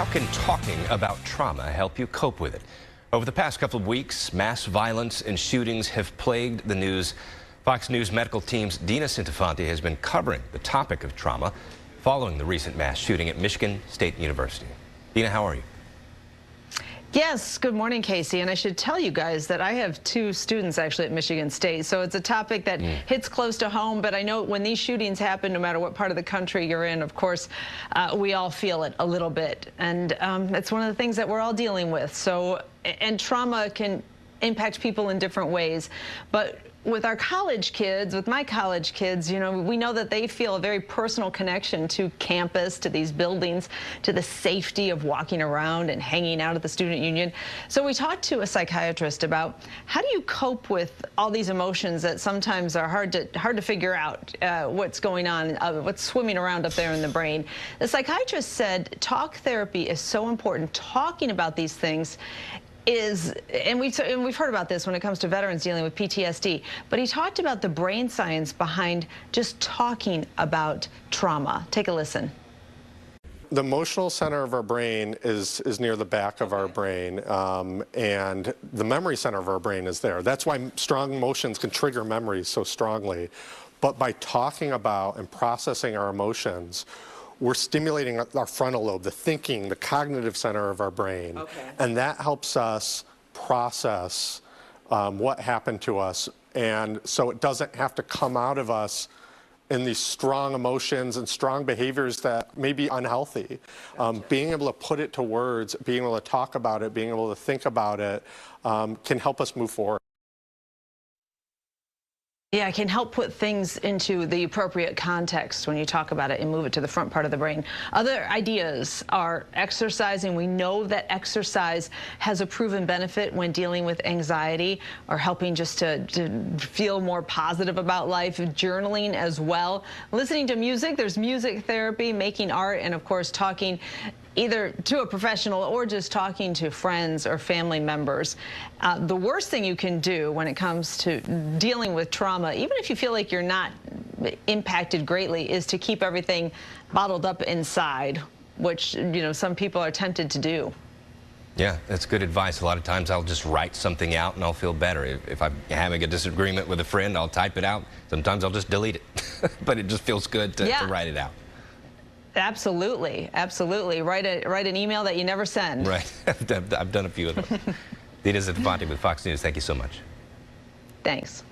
How can talking about trauma help you cope with it? Over the past couple of weeks, mass violence and shootings have plagued the news. Fox News medical team's Deena Centofanti has been covering the topic of trauma following the recent mass shooting at Michigan State University. Deena, how are you? Yes, good morning, Casey. And I should tell you guys that I have two students actually at Michigan State, so it's a topic that hits close to home. But I know when these shootings happen, no matter what part of the country you're in, of course, we all feel it a little bit. And it's one of the things that we're all dealing with. So, and trauma can impact people in different ways. But with our college kids, with my college kids, you know, we know that they feel a very personal connection to campus, to these buildings, to the safety of walking around and hanging out at the student union. So we talked to a psychiatrist about how do you cope with all these emotions that sometimes are hard to figure out what's going on, what's swimming around up there in the brain. The psychiatrist said talk therapy is so important. Talking about these things and we've heard about this when it comes to veterans dealing with PTSD, but he talked about the brain science behind just talking about trauma. Take a listen. The emotional center of our brain is near the back of our brain, and the memory center of our brain is there. That's why strong emotions can trigger memories so strongly. But by talking about and processing our emotions, we're stimulating our frontal lobe, the thinking, the cognitive center of our brain. Okay. And that helps us process what happened to us. And so it doesn't have to come out of us in these strong emotions and strong behaviors that may be unhealthy. Gotcha. Being able to put it to words, being able to talk about it, being able to think about it can help us move forward. Yeah, it can help put things into the appropriate context when you talk about it and move it to the front part of the brain. Other ideas are exercising. We know that exercise has a proven benefit when dealing with anxiety or helping just to feel more positive about life. Journaling as well. Listening to music, there's music therapy, making art, and of course talking either to a professional or just talking to friends or family members. The worst thing you can do when it comes to dealing with trauma, even if you feel like you're not impacted greatly, is to keep everything bottled up inside, which, you know, some people are tempted to do. Yeah, that's good advice. A lot of times I'll just write something out and I'll feel better. If I'm having a disagreement with a friend, I'll type it out. Sometimes I'll just delete it. But it just feels good to write it out. Absolutely, absolutely. Write an email that you never send. Right. I've done a few of them. Deena Centofanti with Fox News. Thank you so much. Thanks.